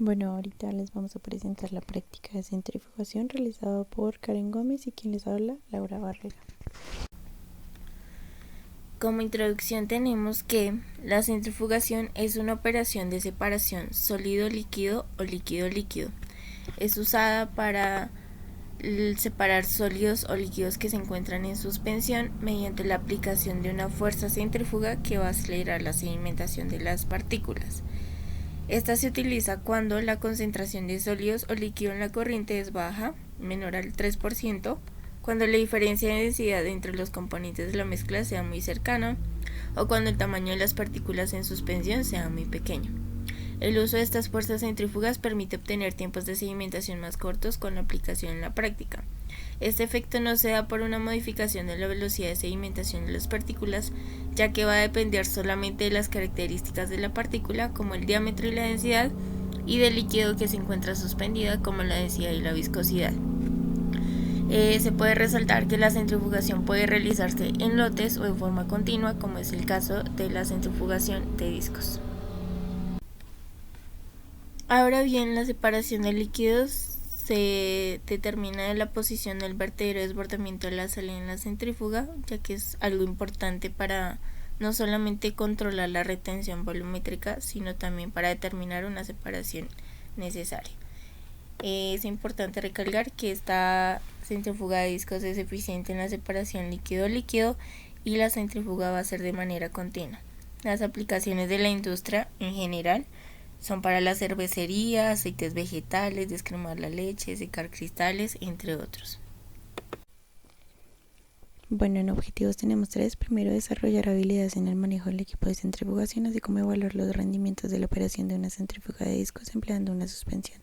Bueno, ahorita les vamos a presentar la práctica de centrifugación realizada por Karen Gómez y quien les habla, Laura Barrera. Como introducción tenemos que la centrifugación es una operación de separación sólido-líquido o líquido-líquido. Es usada para separar sólidos o líquidos que se encuentran en suspensión mediante la aplicación de una fuerza centrífuga que va a acelerar la sedimentación de las partículas. Esta se utiliza cuando la concentración de sólidos o líquido en la corriente es baja, menor al 3%, cuando la diferencia de densidad entre los componentes de la mezcla sea muy cercana o cuando el tamaño de las partículas en suspensión sea muy pequeño. El uso de estas fuerzas centrífugas permite obtener tiempos de sedimentación más cortos con la aplicación en la práctica. Este efecto no se da por una modificación de la velocidad de sedimentación de las partículas, ya que va a depender solamente de las características de la partícula, como el diámetro y la densidad, y del líquido que se encuentra suspendida, como la densidad y la viscosidad. Se puede resaltar que la centrifugación puede realizarse en lotes o en forma continua, como es el caso de la centrifugación de discos. Ahora bien, la separación de líquidos se determina de la posición del vertedero de desbordamiento de la salida en la centrífuga, ya que es algo importante para no solamente controlar la retención volumétrica, sino también para determinar una separación necesaria. Es importante recalcar que esta centrífuga de discos es eficiente en la separación líquido-líquido y la centrífuga va a ser de manera continua. Las aplicaciones de la industria en general son para la cervecería, aceites vegetales, descremar la leche, secar cristales, entre otros. Bueno, en objetivos tenemos 3. Primero, desarrollar habilidades en el manejo del equipo de centrifugación, así como evaluar los rendimientos de la operación de una centrífuga de discos empleando una suspensión.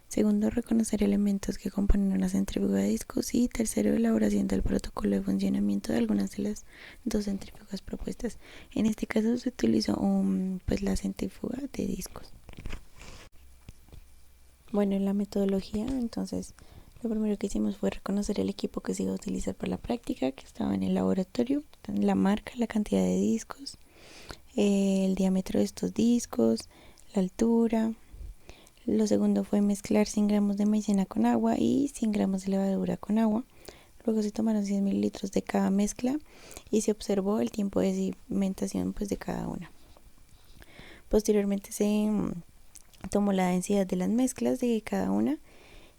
Segundo, reconocer elementos que componen una centrífuga de discos. Y tercero, elaboración del protocolo de funcionamiento de algunas de las dos centrífugas propuestas. En este caso se utilizó la centrífuga de discos. Bueno, en la metodología, entonces, lo primero que hicimos fue reconocer el equipo que se iba a utilizar para la práctica, que estaba en el laboratorio, la marca, la cantidad de discos, el diámetro de estos discos, la altura. Lo segundo fue mezclar 100 gramos de maicena con agua y 100 gramos de levadura con agua. Luego se tomaron 100 mililitros de cada mezcla y se observó el tiempo de sedimentación de cada una. Posteriormente se tomó la densidad de las mezclas de cada una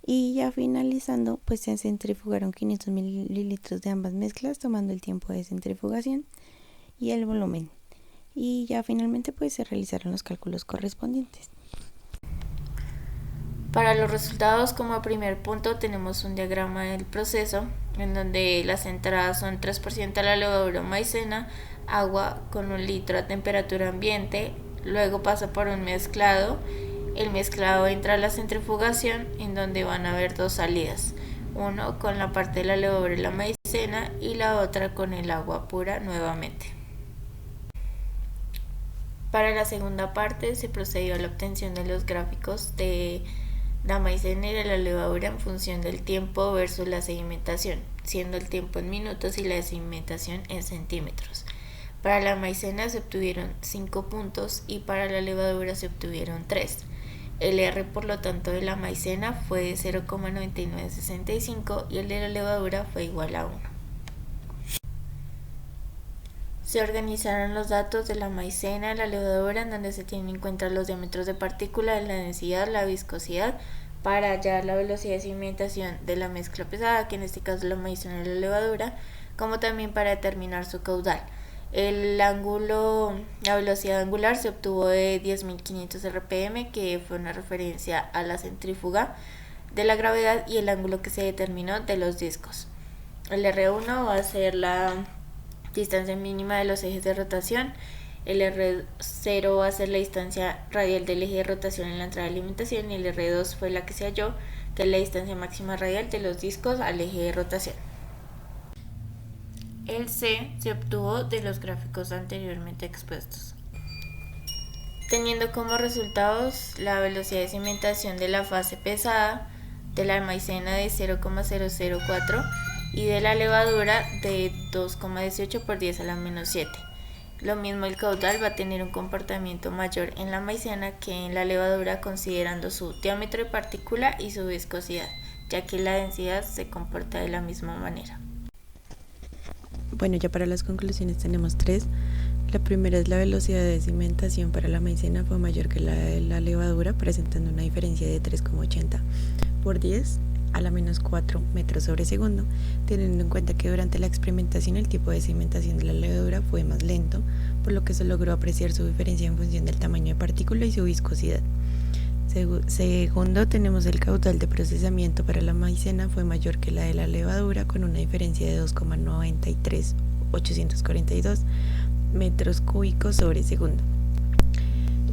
y ya finalizando se centrifugaron 500 mililitros de ambas mezclas tomando el tiempo de centrifugación y el volumen. Y ya finalmente se realizaron los cálculos correspondientes. Para los resultados, como primer punto, tenemos un diagrama del proceso en donde las entradas son 3% a la levadura o maicena, agua con 1 litro a temperatura ambiente, luego pasa por un mezclado. El mezclado entra a la centrifugación en donde van a haber dos salidas, uno con la parte de la levadura y la maicena y la otra con el agua pura nuevamente. Para la segunda parte se procedió a la obtención de los gráficos de la maicena y de la levadura en función del tiempo versus la sedimentación, siendo el tiempo en minutos y la sedimentación en centímetros. Para la maicena se obtuvieron 5 puntos y para la levadura se obtuvieron 3. El R, por lo tanto, de la maicena fue de 0,9965 y el de la levadura fue igual a 1. Se organizaron los datos de la maicena y la levadura en donde se tienen en cuenta los diámetros de partícula, la densidad, la viscosidad, para hallar la velocidad de sedimentación de la mezcla pesada, que en este caso es la maicena y la levadura, como también para determinar su caudal. La velocidad angular se obtuvo de 10.500 RPM, que fue una referencia a la centrífuga de la gravedad, y el ángulo que se determinó de los discos. El R1 va a ser la distancia mínima de los ejes de rotación, el R0 va a ser la distancia radial del eje de rotación en la entrada de alimentación y el R2 fue la que se halló, que es la distancia máxima radial de los discos al eje de rotación. El C se obtuvo de los gráficos anteriormente expuestos, teniendo como resultados la velocidad de sedimentación de la fase pesada de la maicena de 0,004 y de la levadura de 2,18 por 10 a la menos 7. Lo mismo el caudal va a tener un comportamiento mayor en la maicena que en la levadura considerando su diámetro de partícula y su viscosidad, ya que la densidad se comporta de la misma manera. Bueno, ya para las conclusiones tenemos 3. La primera es la velocidad de cimentación para la maicena fue mayor que la de la levadura, presentando una diferencia de 3,80 por 10 a la menos 4 metros sobre segundo, teniendo en cuenta que durante la experimentación el tipo de cimentación de la levadura fue más lento, por lo que se logró apreciar su diferencia en función del tamaño de partícula y su viscosidad. Segundo, tenemos el caudal de procesamiento para la maicena fue mayor que la de la levadura, con una diferencia de 2,93842 metros cúbicos sobre segundo.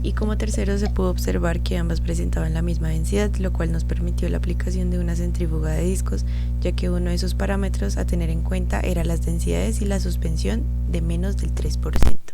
Y como tercero se pudo observar que ambas presentaban la misma densidad, lo cual nos permitió la aplicación de una centrífuga de discos, ya que uno de sus parámetros a tener en cuenta era las densidades y la suspensión de menos del 3%.